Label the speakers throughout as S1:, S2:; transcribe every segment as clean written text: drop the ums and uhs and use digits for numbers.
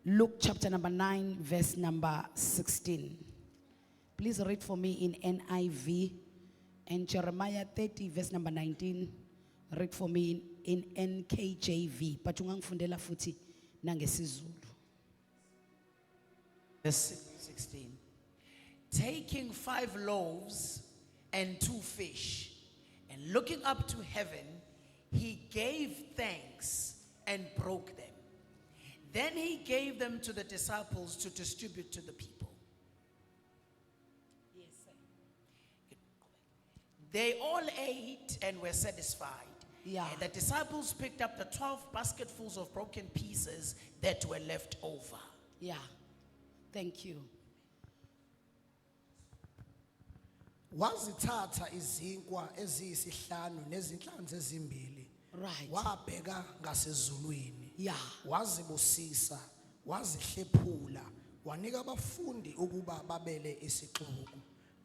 S1: Luke chapter number 9, verse number 16. Please read for me in NIV. And Jeremiah 30, verse number 19. Read for me in NKJV. Pachungang fundela futhi nangesizulu.
S2: Verse 16. Taking 5 loaves and 2 fish, and looking up to heaven, he gave thanks and broke them. Then he gave them to the disciples to distribute to the people.
S1: Yes, sir.
S2: They all ate and were satisfied.
S1: Yeah.
S2: And the disciples picked up the 12 basketfuls of broken pieces that were left over.
S1: Yeah. Thank you.
S3: Wazithatha izinkwa eziyisihlanu nezinhlanzi ezimbili.
S1: Right.
S3: Wabheka ngasezulwini.
S1: Yeah.
S3: Wazibusisa, wazihlephula, wanika abafundi ukuba babele isixuku.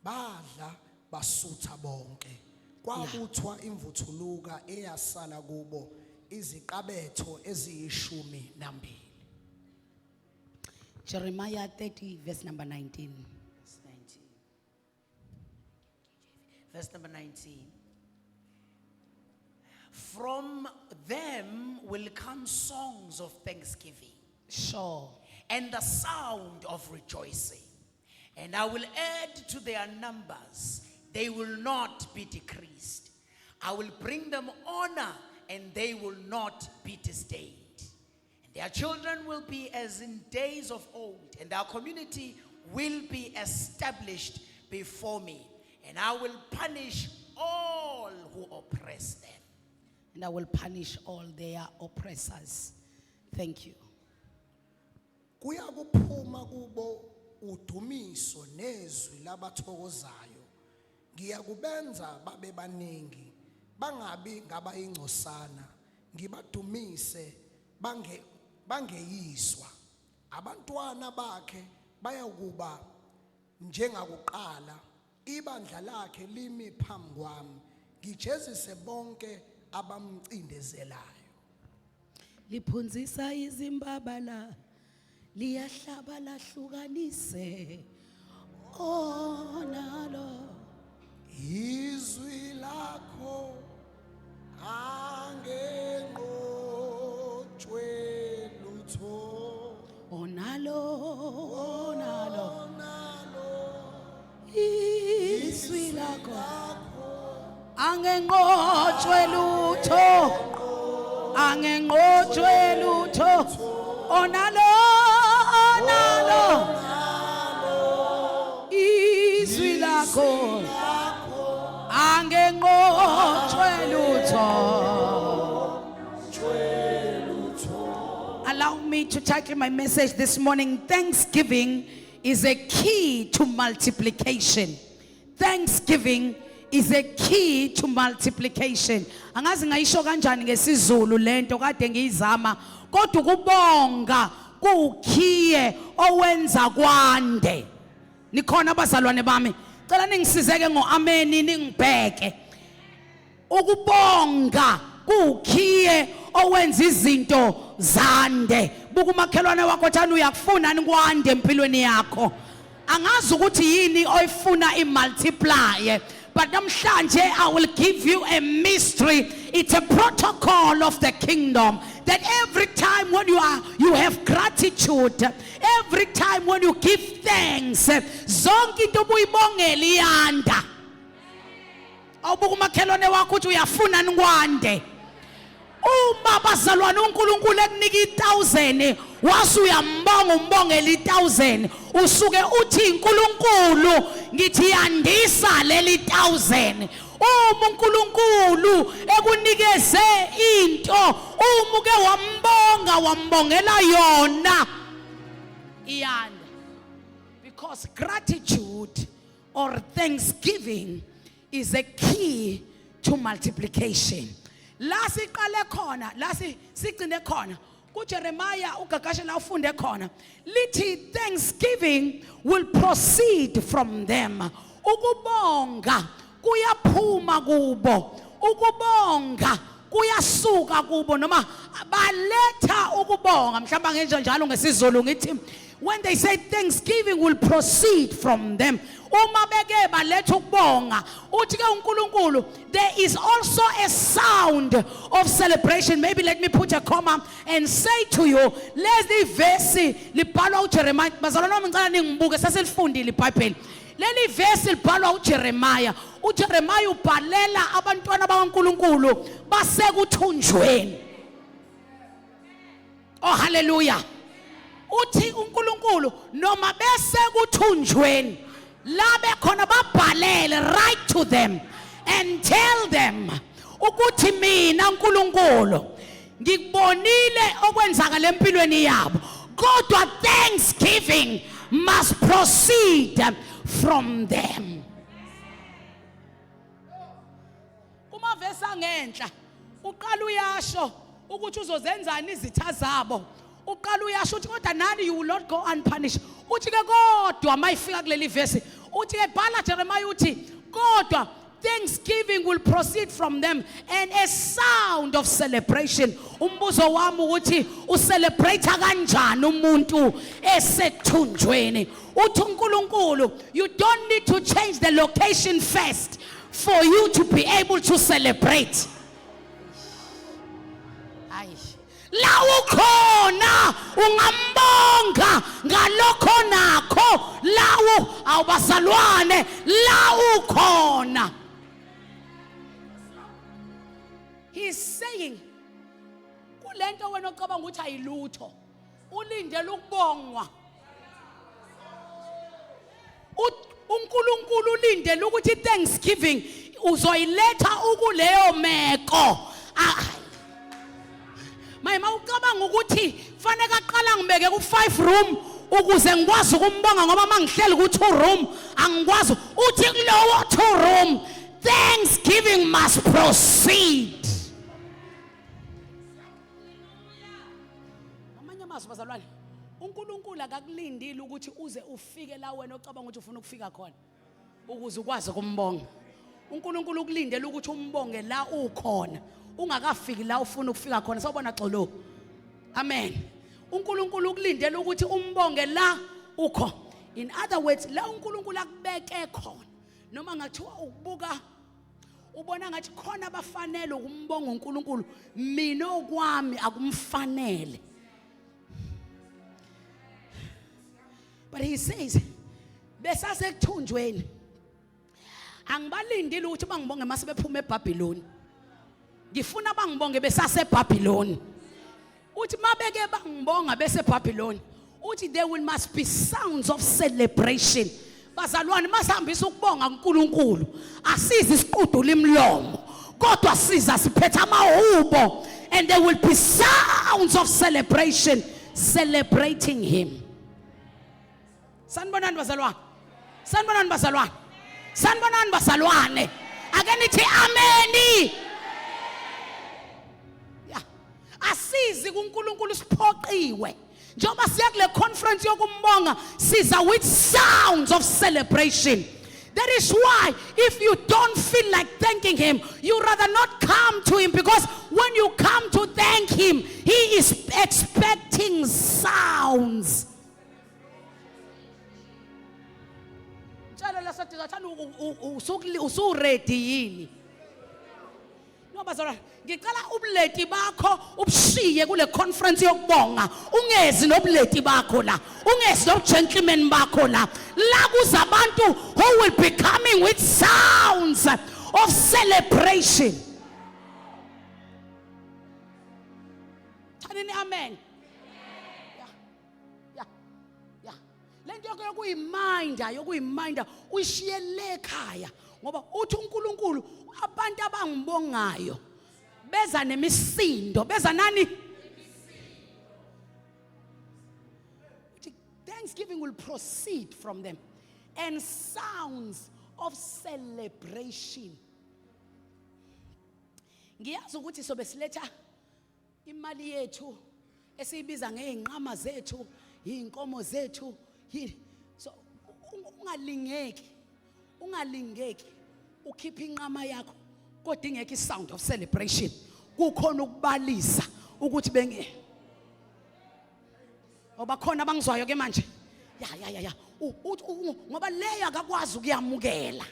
S3: Badla basutha bonke. Kwakuthwa imvuthuluka eyasala kubo iziqabetho eziyishumi-2.
S1: Jeremiah 30, verse number 19.
S2: Verse 19. Verse number 19. From them will come songs of thanksgiving
S1: Sure.
S2: and the sound of rejoicing. And I will add to their numbers, they will not be decreased. I will bring them honor and they will not be disdained. And their children will be as in days of old, and our community will be established before me. And I will punish all who oppress them.
S1: And I will punish all their oppressors. Thank you.
S3: Kuyakuphuma kubo udumiso nezwi labathokozayo. Ngiyakubenza babe baningi, bangabi ngabayingcosana. Ngibadumise bangeyiswa. Abantwana bakhe bayakuba njengakuqala. Ibandla lakhe limi phambi kwami. Ngijezise bonke abamcindezelayo.
S1: Liphunzisa izimbabala, liyahlaba lahlukanise. Oh nalo.
S3: Izwi lakho angenqotshwe lutho.
S1: Oh nalo. Oh nalo.
S3: Nalo
S1: Izwi lakho angenqotshwe lutho. Angenqotshwe lutho. Oh nalo. Oh nalo. Izwi lakho angenqotshwe lutho. Allow me to title my message this morning, Thanksgiving is a key to multiplication. Thanksgiving is a key to multiplication. Angazi ngayisho kanjani ngesizulu lento kade ngiyizama, kodwa ukubonga kuwukhiye owenza kwande. Nikhona abazalwane bami, cela ningisizeke ngoameni ningibheke. Ukubonga kuwukhiye owenza izinto zande. Buka umakhelwane wakho thana uyakufuna nikwande empilweni yakho. Angazi ukuthi yini oyifuna imultiply, but namhlanje I will give you a mystery. It's a protocol of the kingdom that every time when you have gratitude, every time when you give thanks, zonke into obuyibongela iyanda. Awubuka umakhelwane wakho uthi uyafuna nikwande. Uma bazalwane uNkulunkulu ekunika 1,000 wasu uyambonga umbongela 1,000, usuke uthi uNkulunkulu ngithi yandisa leli 1,000. Uma uNkulunkulu ekunikeze into, uma uke wambongela yona iyanda. Because gratitude or thanksgiving is a key to multiplication. La siqale khona, la sigcine khona. kuJeremiah ugagashe la ufunde khona lithi thanksgiving will proceed from them. Ukubonga kuyaphuma kubo, ukubonga kuyasuka kubo, noma baletha ukubonga ukubonga mhlawumbe ngenje njalo ngesizulu ngithi when they say thanksgiving will proceed from them uma beke baletha ukubonga uthi ke uNkulunkulu there is also a sound of celebration. Maybe let me put a comma and say to you lezi verse libhalwa uJeremiah bazalwana ngicela ningibuke saselifundile iBhayibheli leli verse libhalwa uJeremiah ubhalela abantwana bakaNkulunkulu basekuthunjweni. Oh hallelujah. Uthi uNkulunkulu noma bese kuthunjweni labe khona babhalele write to them and tell them ukuthi mina uNkulunkulu ngikubonile okwenzakala empilweni yabo kodwa thanksgiving must proceed from them. Uma vesa ngenhla uqala uyasho ukuthi uzozenzani izitha zabo uqala uyasho uthi kodwa nani you will not go unpunished uthi ke kodwa mayifika kuleli verse uthi ebhala Jeremiah uthi kodwa thanksgiving will proceed from them and a sound of celebration. Umbuzo wami ukuthi ucelebrate kanjani umuntu esethunjweni uthi uNkulunkulu you don't need to change the location first for you to be able to celebrate. La ukhona ungambonga ngalokho nakho lawo awubazalwane la ukhona. He's saying kulento wena ocabanga ukuthi ayilutho ulindele ukubongwa uNkulunkulu ulindele ukuthi thanksgiving uzoyiletha ukuleyo meko. Mayima ucabanga ukuthi fanele aqala ngibeke ku5 room ukuze ngikwazi ukumbonga ngoba mangihleli ku2 room angikwazi uthi kulowo 2 room thanksgiving must proceed. Amanye amazwi bazalwane uNkulunkulu akakulindile ukuthi uze ufike la wena ocabanga ukuthi ufuna ukufika khona ukuze ukwazi ukumbonga. uNkulunkulu ukulindele ukuthi umbonge la ukhona ungakafiki la ufuna ukufika khona. Sawubona xolo. Amen. uNkulunkulu ukulindele ukuthi umbonge la ukho. In other words la uNkulunkulu akubeke khona noma ngathiwa ukubuka ubona ngathi khona abafanele ukumbonga uNkulunkulu mina okwami akumfanele. But he says besasekuthunjweni angibalindile ukuthi bangibonge mase bephuma eBhabhiloni ngifuna bangibonge besaseBhabhiloni uthi mabeke bangibonga beseBhabhiloni uthi there will must be sounds of celebration. Bazalwane masihambisa ukubonga uNkulunkulu asizi isiqudula imlomo kodwa siza siphethe amahubo and there will be sounds of celebration celebrating him. Sanibonani bazalwane, sanibonani bazalwane, sanibonani bazalwane, ake nithi ameni. Ya asizi kuNkulunkulu siphoqiwe njengoba siya kule conference yokumbonga siza with sounds of celebration. That is why if you don't feel like thanking him, you rather not come to him, because when you come to thank him, he is expecting sounds. Usuready yini? No bazalwane, ngicela ubuleti bakho ubushiye kule conference yokubonga. Ungezi nobuleti bakho la. Ungezi nobugentleman bakho la. La kuzabantu who will be coming with sounds of celebration. Thanini amen. Lento yokuyiminda uyishiyele ekhaya ngoba uthi uNkulunkulu abantu abangibongayo beza nemisindo beza nani. Thanksgiving will proceed from them and sounds of celebration. Ngiyazi ukuthi sobe siletha imali yethu esiyibiza ngeinqama zethu inkomo zethu. So ungalingeki ukhipha inqama yakho kodwa ingeke isound of celebration kukhona ukubalisa ukuthi Obakhona abangizwayo ke manje. Ya. Ngoba leyo akakwazi ukuyamukela.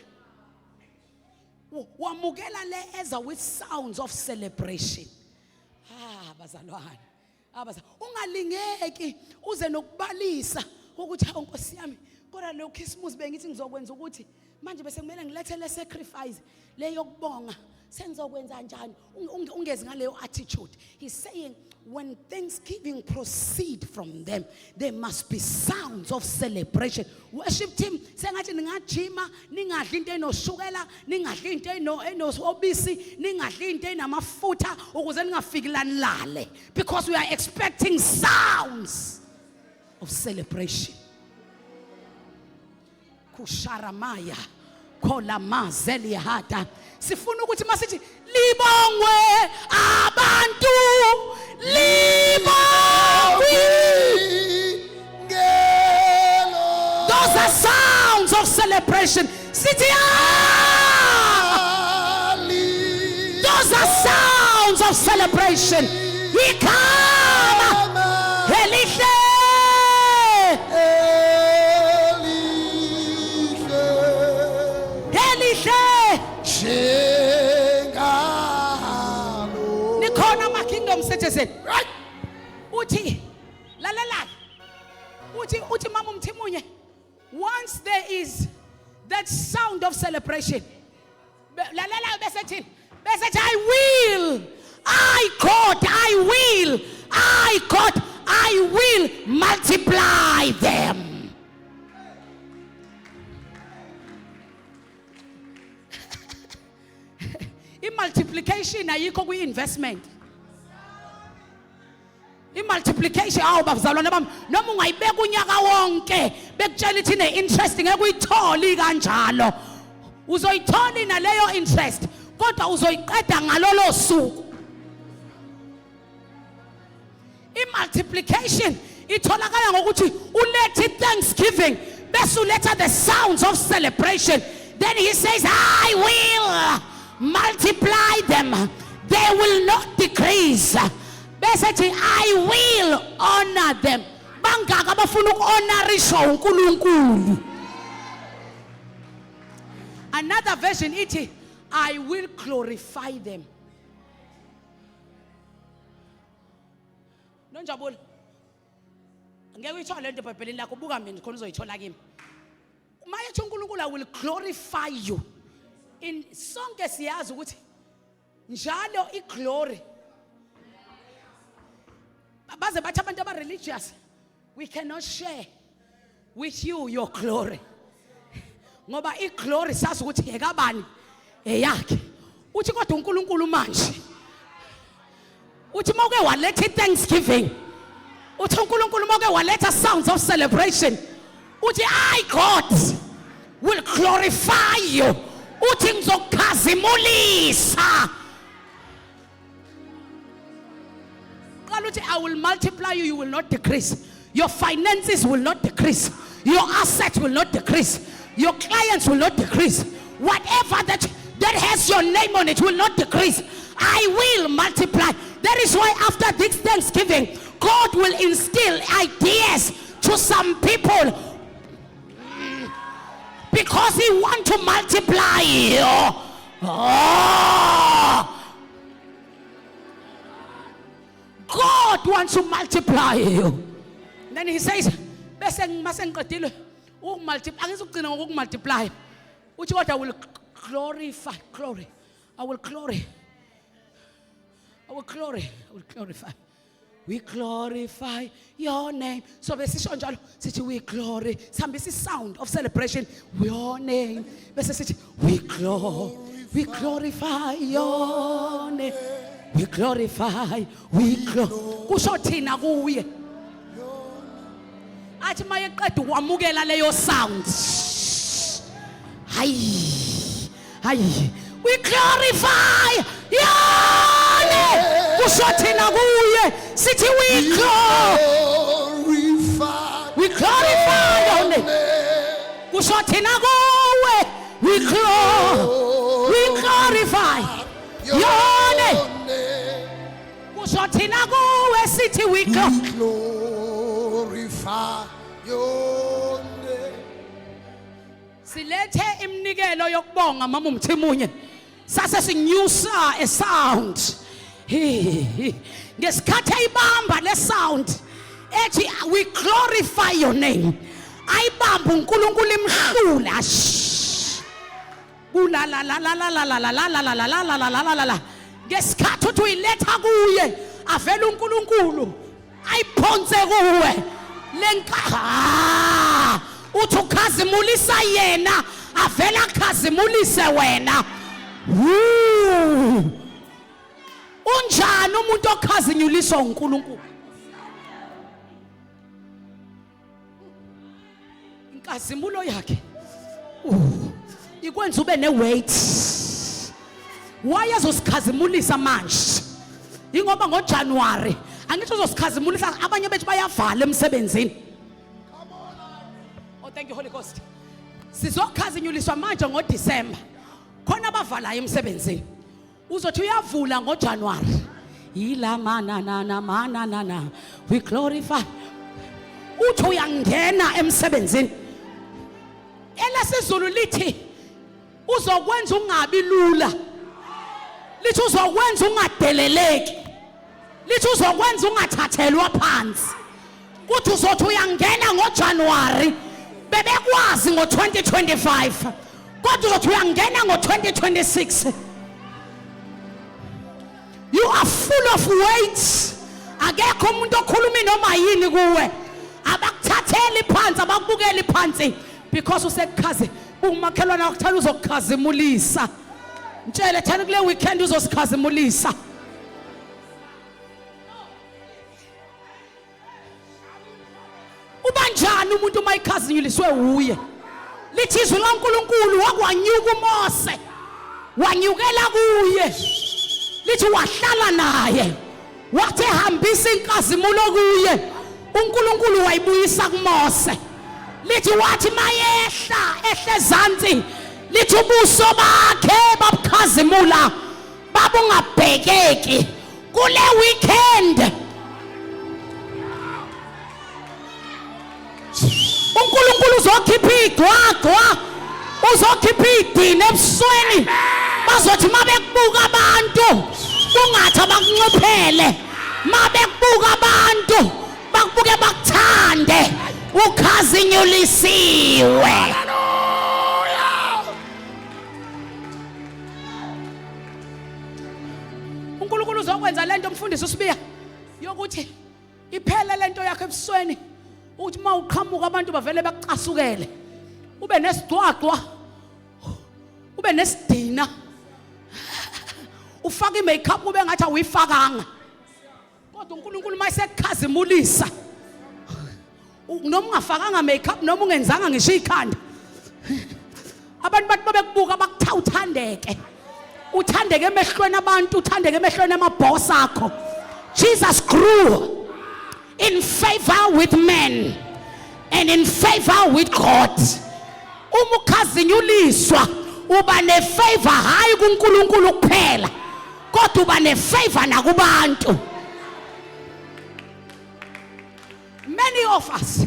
S1: Wamukela le eza with sounds of celebration. Bazalwane. Ungalingeki uze nokubalisa ukuthi Nkosi yami kodwa lo Christmas bengithi ngizokwenza ukuthi manje bese kumele ngilethe le sacrifice leyo kubonga sengizokwenza kanjani ungezi ngaleyo attitude. He's saying when Thanksgiving proceed from them, there must be sounds of celebration. Worship team, sengathi ningajima, ningadli into enoshukela, ningadli into enosobisi, ningadli into enamafutha ukuze ningafiki la nilale, because we are expecting sounds of celebration. Kusharamaya kola mazeli hata sifuna ukuthi masithi libongwe abantu libongwe. Those are sounds of celebration. Sithi those are sounds of celebration. He come elihle nikhona ama kingdom citizen right uthi lalela uthi mama umthimunye once there is that sound of celebration lalela bese I will multiply them. Multiplication ayikho kwi-investment. I-multiplication bafazalwane bami noma ungayibeka unyaka wonke bekutshela ithi ne-interest ngeke uyitholi kanjalo. Uzoyithola naleyo interest kodwa uzoyiqeda ngalolo suku. I-multiplication itholakala ngokuthi ulethe thanksgiving bese uletha the sounds of celebration. Then he says I will multiply them, they will not decrease. Bese I will honor them. Bangaka bafuna ukuhonorisha uNkulunkulu. Another version ithi I will glorify them. Nonjabula ngeke uyithola lento eBhayibhelini lakho buka mina khona uzoyithola kimi. Mayethi uNkulunkulu I will glorify you. In sonke siyazi ukuthi njalo iglory baze bathi abantu aba religious we cannot share with you your glory ngoba iglory sazi ukuthi ekabani eyakhe uthi kodwa uNkulunkulu manje uthi moke waletha thanksgiving uthi uNkulunkulu moke waletha sounds of celebration uthi I God will glorify you. Uthi ngizokukhazimulisa. I will multiply you, you will not decrease. Your finances will not decrease. Your assets will not decrease. Your clients will not decrease. Whatever that has your name on it will not decrease. I will multiply. That is why after this Thanksgiving, God will instill ideas to some people because He wants to multiply you. God wants to multiply you. Then He says, multiply. Which what I will glorify. Glory. I will glory. I will glory. I will glorify. We glorify your name. So we glory. Some sound of celebration. Your name. We glorify your name. We glorify. Kushothina kuye. Athi mayeqeda ukwamukela leyo sound. Hayi. We glorify your name. Kushothina kuye. Sithi we glorify your name. Kushothina kuwe. We glorify your name. Kushothina kuwe sithi we glorify
S3: glorify your name.
S1: Silethe iminikelo yokubonga mama uMthimunye. Sase sinyusa a sound. Ngesikhathi ayibamba le sound ethi we glorify your name. Ayibamba uNkulunkulu imhlula. Ula la la la la la la la la la la la la la la la la. Ngesikhathi uthi uyiletha kuye avela uNkulunkulu ayiphonse kuwe lenka uthi ukhazimulisa yena avela khazimulise wena. Unjani umuntu okhazinyuliswa uNkulunkulu? Inkazimulo yakhe ikwenza ube ne-weight. Wayezozikhazimulisa manje ingoba ngoJanuary angithi uzosikhazimulisa abanye bethu bayavala emsebenzini. Oh, thank you Holy Ghost. Sizokhazinyuliswa manje ngoDisemba khona abavalayo emsebenzini. Uzothi uyavula ngoJanuary yila mana we glorify. Uthi uyangena emsebenzini elesizulu lithi uzokwenza ungabi lula. Lithi uzokwenza ungadeleleki. Lithi uzokwenza ungathathelwa phansi. Kuthi uzothi uyangena ngoJanuary bebekwazi ngo2025 kodwa uzothi uyangena ngo2026 you are full of weight. Akekho umuntu okhuluma noma yini kuwe abakuthatheli phansi abakubukeli phansi because usekhazi umakhelwana akuthanda uzokukhazimulisa. Mtshele thana kule weekend uzosikhazimulisa. Ubanjani umuntu mayikhazinyuliswe uye? Lithi izwi laNkulunkulu wakwanyuka uMose wanyukela kuye. Lithi wahlala naye wathi hambisa inkazimulo kuye. uNkulunkulu wayibuyisa kuMose. Lithi wathi mayehla ehle zansi lithi ubuso bakhe babukhazimula babungabhekeki kule weekend. uNkulunkulu uzokhipha igwagwa uzokhipha idini ebusweni bazothi mabekubuka abantu kungathi abakuncophele mabekubuka abantu bakubuke bakuthande ukhazinyulisiwe. uNkulunkulu uzokwenza lento mfundisi uSibiya yokuthi iphele lento yakhe ebusweni uthi mawuqhamuka abantu bavele bakucasukele ube nesidwaqwa ube nesidina ufaka imakeup ube ngathi awuyifakanga kodwa uNkulunkulu mayesekukhazimulisa noma ungafakanga makeup noma ungenzanga ngisho ikhanda abantu bathi babekubuka bakuthandeke uthandeke emehlweni abantu uthandeke emehlweni amaboss akho. Jesus grew in favor with men and in favor with God. Umukhazinyuliswa uba ne favor hayi kuNkulunkulu kuphela kodwa uba ne favor nakubantu. Many of us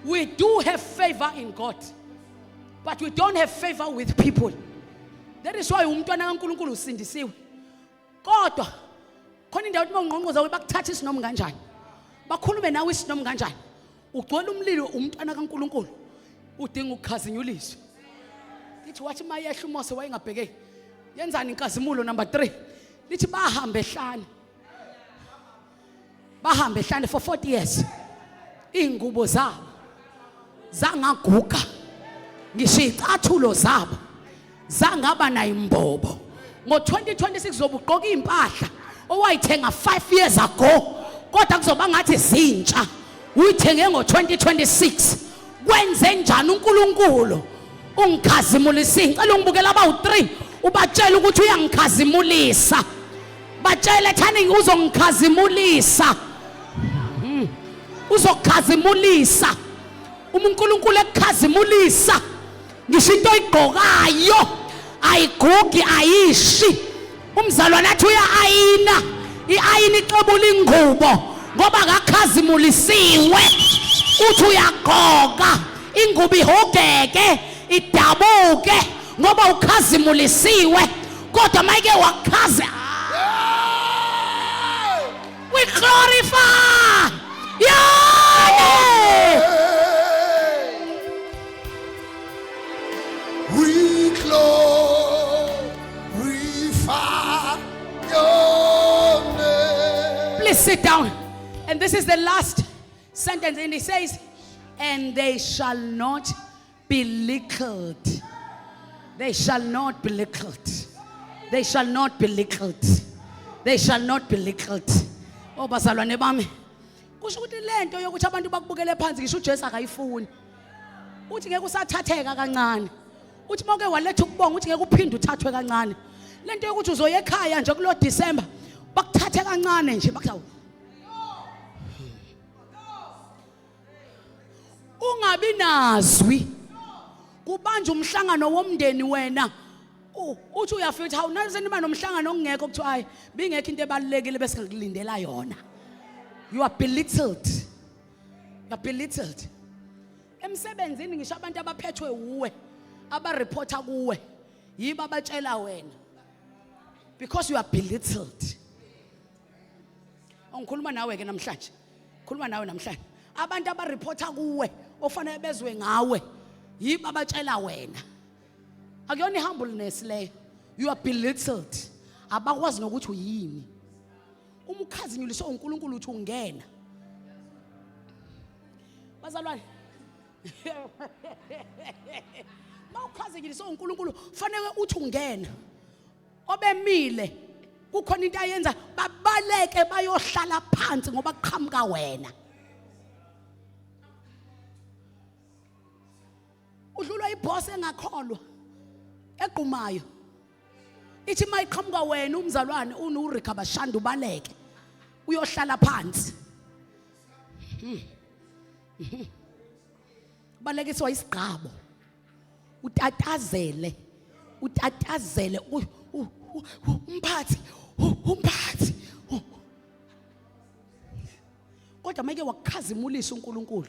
S1: we do have favor in God but we don't have favor with people. That is why umntwana kaNkulunkulu usindisiwe kodwa khona indawo mawungqongqoza bakuthatha isinomi kanjani bakhulume nawe isinomi kanjani ugcwele umlilo umntwana kaNkulunkulu udinga ukukhazinyuliswa. Lithi wathi mayehla uMose wayengabhekeki yenzani inkazimulo number 3 lithi bahambe ehlane for 40 years ingubo zabo zangaguga ngisho icathulo zabo zangaba na imbobo. Ngo2026 zobugqoka impahla owayithenga 5 years ago kodwa kuzoba ngathi zintsha uyithenge ngo2026. Kwenze njani uNkulunkulu ungikhazimulisa? Ngicela ungibukela abawu3 ubatshela ukuthi uyangikhazimulisa. Batshele thani uzongikhazimulisa. Uzokhazimulisa. uNkulunkulu ekukhazimulisa ngisho into oyigqokayo ayigugi ayishi. Umzalwane athi uya ayina iayini ixobula ingubo ngoba akakhazimulisiwe uthi uyaqoka ingubo ihogeke idabuke ngoba ukhazimulisiwe kodwa mayike wakhaze we glorify yeah
S3: We glorify your name.
S1: please sit down and this is the last sentence and it says and they shall not be belittled. They shall not be belittled. They shall not be belittled. They shall not be belittled. Oh bazalwane bami. Kusho ukuthi lento yokuthi abantu bakubukele phansi ngisho uJesu akayifuni. Uthi ngeke usathatheka kancane. Uthi mawuke waletha ukubonga uthi ngeke uphinde uthathwe kancane. Lento yokuthi uzoya ekhaya nje kulo December bakuthathe kancane nje bakuzawu. Ungabi nazwi. Kubanje umhlangano womndeni wena. Uthi uyafika hawu naseni ba nomhlangano ongekho kuthiwa hayi bingekho into ebalekile bese ngikulindela yona. You are belittled. You are belittled. Emsebenzini ngisho abantu abaphethwe uwe abareporta kuwe yiba abatshela wena because you are belittled. Ngikhuluma nawe ke namhlanje. Khuluma nawe namhlanje. Abantu abareporta kuwe ofanele bezwe ngawe yiba abatshela wena. Akuyona humbleness le. You are belittled. Abakwazi nokuthi uyini. Uma ukhazinyuliswa uNkulunkulu uthi ungena. Bazalwane. Ma ukhazinyuliswa uNkulunkulu fanele uthi ungena. Obemile kukhona into ayenza babaleke bayohlala phansi ngoba kuqhamuka wena. Udlulwa iboss engakholwa equmayo ithi mayiqhamuka wena umzalwane uNurika bashanda ubaleke uyohlala phansi balekiswa isigqabo utatazele umphathi kodwa make wakukhazimulisa uNkulunkulu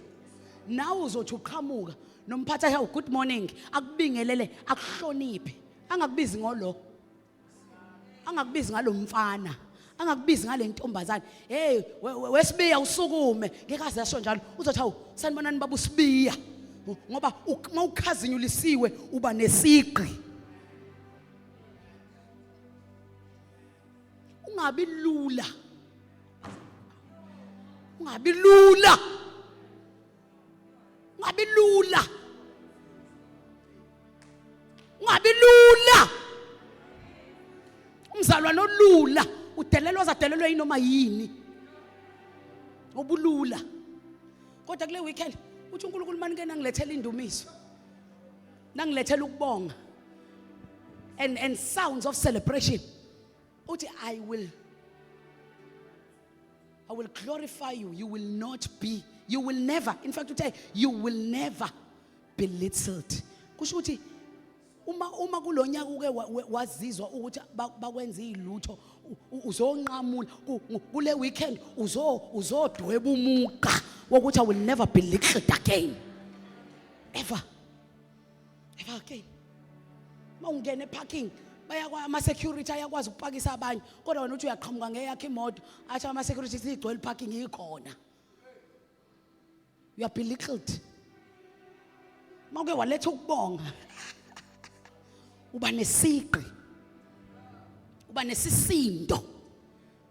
S1: nawe uzothi uqhamuka nomphathi ayo good morning akubingelele akuhloniphe angakubizi ngolo angakubizi ngalomfana angakubizi ngale ntombazane hey wesibiya usukume ngeke azasho njalo uzothi hawu sanibonani baba usibiya ngoba mawukhazinyulisiwe uba nesiqi ungabi lula umzalwane olula udelelwa zadelelwe inoma yini obulula kodwa kule weekend uthi uNkulunkulu manje nangilethela indumiso nangilethela ukubonga and sounds of celebration uthi I will glorify you. You will never, in fact, you will never be belittled. Kusho ukuthi uma kulonyaka uke wazizwa ukuthi bakwenza izilutho uzonqamula kule weekend uzodweba umuqa wokuthi I will never be belittled again. Ever again. Mawungena eparking bayakwa ama security ayakwazi ukupakisa abanye kodwa wena uthi uyaqhamuka ngeyakhe imoto athi ama security sigcwele parking ikhona. You are belittled. Mawuke waletha ukubonga uba nesiqi uba nesisindo.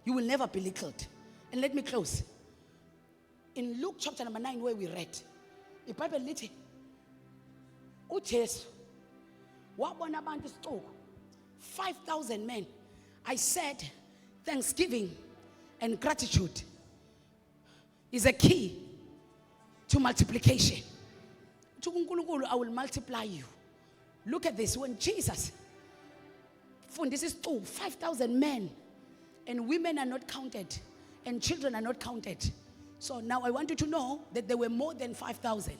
S1: You will never be belittled. And let me close. In Luke chapter number 9 where we read, the Bible lithi uJesu wabona abantu isixuku 5,000 men. I said thanksgiving and gratitude is a key to multiplication. To uNkulunkulu, I will multiply you. Look at this. When Jesus this is 5,000 men and women are not counted and children are not counted. So now I want you to know that there were more than 5,000.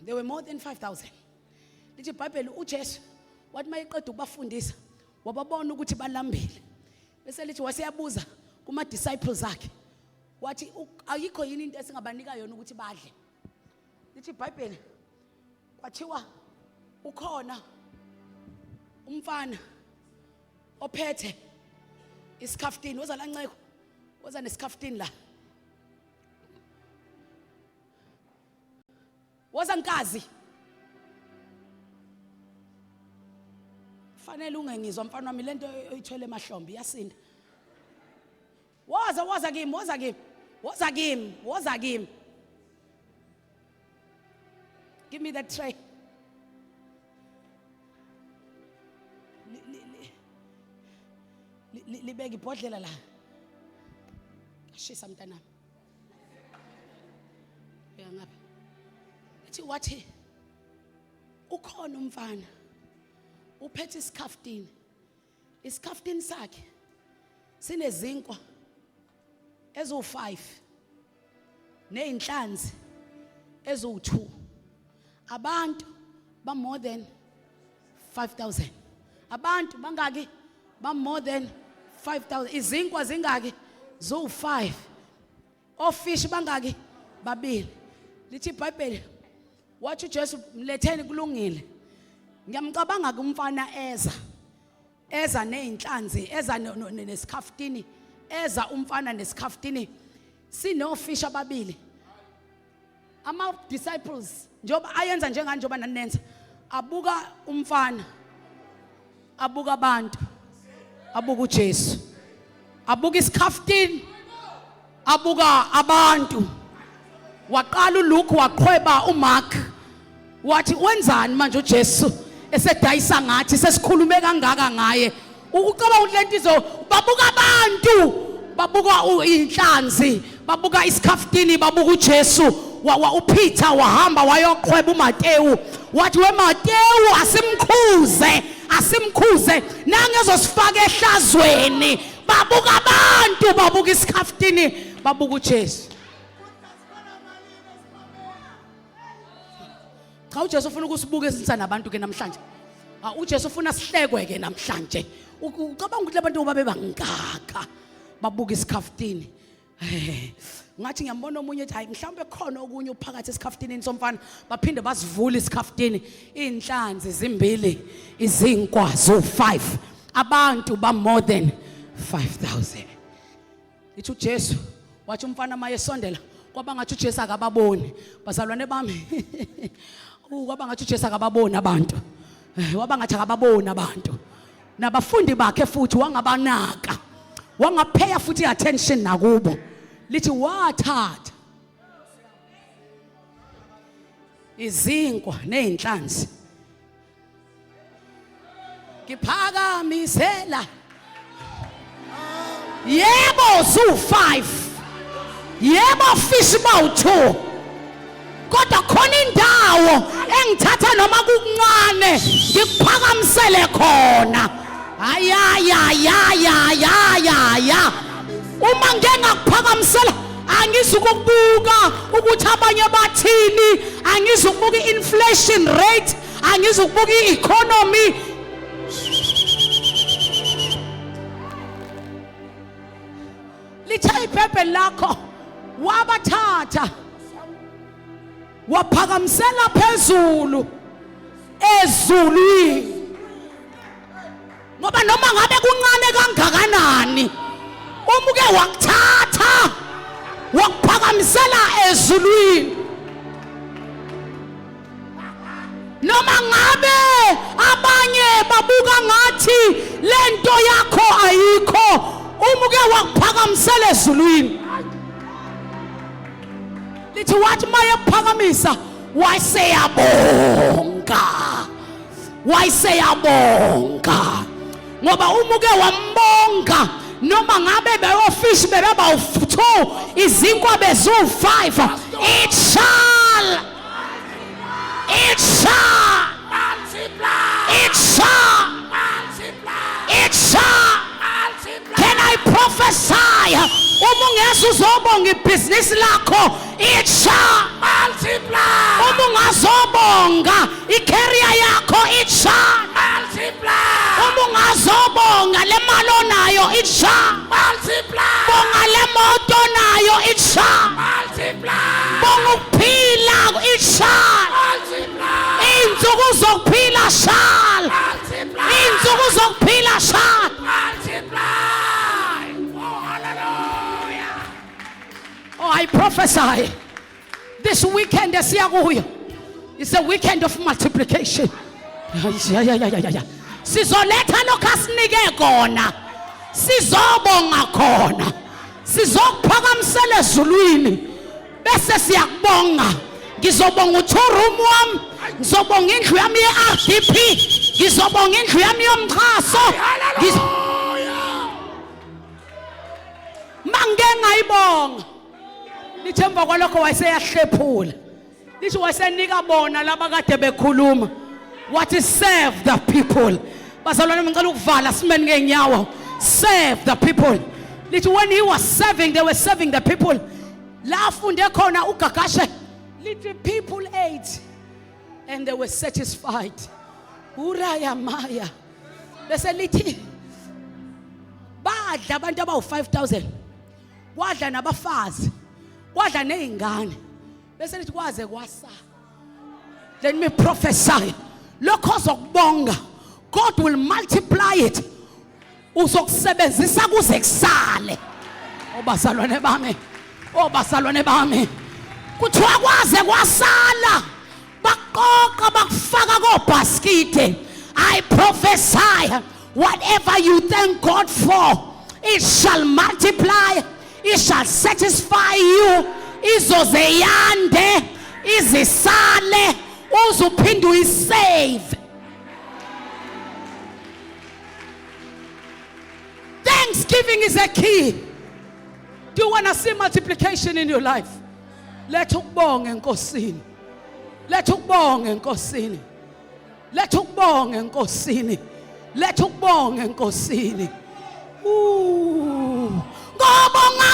S1: There were more than 5,000. Lithi iBhayibheli uJesu wathi mayeqeda ukubafundisa wababona ukuthi balambile bese lithi wasiyabuza kuma disciples akhe wathi ayikho yini into esingabanika yona ukuthi badle. Lithi iBhayibheli kwathiwa ukhona umfana ophethe isikhaftini, woza la Nceko, woza nesikhaftini la. Woza Nkazi. Fanele ungengizwa mfana wami lento oyithwele emahlombe iyasinda. Woza kimi. Give me that tray. Libeke ibhodlela la. Shisa mntana. Ngapha. Ethi wathi ukhona umfana uphethe isikhaftini. Isikhaftini sakhe sinezinkwa ezo5 nezinhlanzi ezo2. Abantu ba more than 5,000. Abantu bangaki ba more than 5,000. Izinkwa zingaki zo5. Ofish bangaki babili. Lithi iBhayibheli wathi uJesu mletheni kulungile. Ngiyamcabanga kumfana eza nezinhlanzi, eza nesikhaftini, eza umfana nesikhaftini sinofisha ababili. Ama disciples njoba ayenza njengani njoba nanenza, abuka umfana, abuka abantu, abuka uJesu, abuka isikhaftini, abuka abantu. Waqala uLuke waqhweba uMark, wathi wenzani manje uJesu esedayisa ngathi sesikhulume kangaka ngaye. Ucabanga ukuthi lento izo babuka abantu, babuka inhlanzi, babuka isikhaftini, babuka uJesu. uPeter wahamba wayoqhweba uMateyu, wathi weMateyu asimkhuze nangezosifaka ehlazweni. Babuka abantu, babuka isikhaftini, babuka uJesu. Cha uJesu ufuna ukusibuka esinsa nabantu ke namhlanje. uJesu ufuna sihlekwe ke namhlanje. Ucabanga ukuthi labantu babe bangaka babuka isikhaftini. Ngathi ngiyambona omunye ethi hayi mhlawumbe khona okunye uphakathi esikhaftini somfana, baphinde basivula isikhaftini. Inhlanzi zimbili, izinkwa zo5, abantu ba more than 5,000. Ithi uJesu wathi umfana maye sondela kwaba ngathi uJesu akababoni. Bazalwane bami kwaba ngathi uJesu akababoni abantu. Waba ngathi akababoni abantu. Nabafundi bakhe futhi wangabanaka, wangapheya futhi attention nakubo. Lithi wathatha izinkwa nezinhlanzi, ngiphakamisela yebo zu5, yebo fish bawu2, kodwa khona indawo engithatha noma kukuncane ngikuphakamisele khona. Ya uma ngeke ngakuphakamisela angizukubuka ukuthi abanye bathini, angizukubuka inflation rate, angizukubuka economy. Litha iBhayibheli lakho, wabathatha waphakamisela phezulu ezulwini. Ngoba noma ngabe kuncane kangakanani, umuke wakuthatha wakuphakamisela ezulwini. Noma ngabe abanye babuka ngathi lento yakho ayikho, umuke wakuphakamisela ezulwini. Lithi wathi maye kuphakamisa wayeseyabonga, ngoba umuke wambonga. Noma ngabe beyofish bebeba u2, izinkwa bezu5, it shall can I prophesy? Uma ungeza uzobonga ibhizinisi lakho, it shall multiply. Uma ungazobonga icareer yakho, it shall multiply. Uma ungazobonga le mali onayo, nayo itsha.
S2: Multiply.
S1: Bonga le moto nayo itsha.
S2: Multiply.
S1: Bonga ukuphila itsha.
S2: Multiply.
S1: Insuku zokuphila shal.
S2: Multiply.
S1: Insuku zokuphila shal.
S2: Multiply. Oh, hallelujah.
S1: Oh, I prophesy. This weekend it's a weekend of multiplication. Sizoletha lokho asinike kona. Sizobonga khona. Sizokuphakamisela ezulwini. Bese siyakubonga. Ngizobonga uThurum wami. Ngizobonga indlu yami yeRDP. Ngizobonga indlu yami yomkhaso.
S2: Hallelujah.
S1: Mange ngayibonga. Lithi emva kwalokho wayeseyahlephula. Lithi wayesenika bona laba kade bekhuluma. What is serve the people? Bazalwane ngicela ukuvala simeni ngenyawo. Serve the people. Lithi when he was serving, they were serving the people. La funde khona uGagashe. Lithi people ate and they were satisfied. Uraya Maya. Bese lithi badla abantu abawu 5,000. Wadla nabafazi. Wadla neingane. Bese lithi kwaze kwasa. Let me prophesy. Lokho zokubonga, God will multiply it. Uzokusebenzisa kuze kusale. Obazalwane bami. Obazalwane bami. Kuthiwa kwaze kwasala. Baqoqa bakufaka kobhaskide. I prophesy, whatever you thank God for, it shall multiply. It shall satisfy you. Izozeyande, izisale, uzuphinde uyisave. Thanksgiving is a key. Do you want to see multiplication in your life? Let ukubonga enkosini. Let ukubonga enkosini. Let ukubonga enkosini. Let ukubonga enkosini. Ngobonga